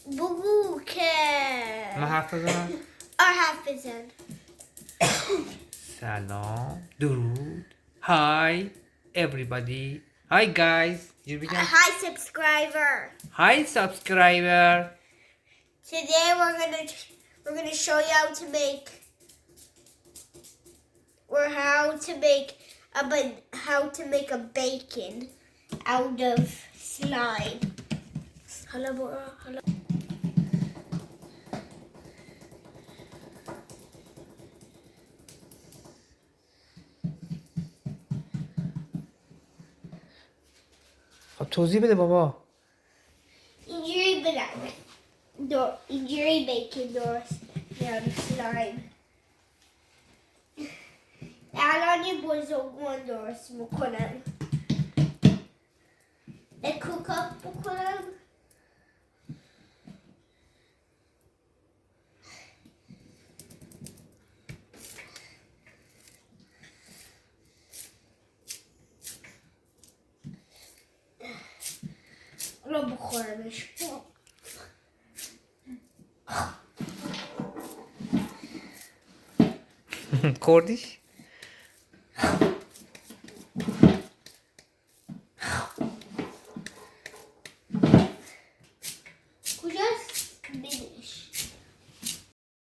بگو که من حرف بزنم. حرف بزن. سلام درود. Hi everybody. Hi guys. You begin. Hi subscriber. Hi subscriber. Today we're gonna show you how to make a bacon out of slime. حالا برو حالا. خب توضیح بده بابا. اینجوری بیکن درست میاد سلایم. الان یه بزرگوان درست میکنم. کوکاپ بکنم. رو بخورمش. کردیش؟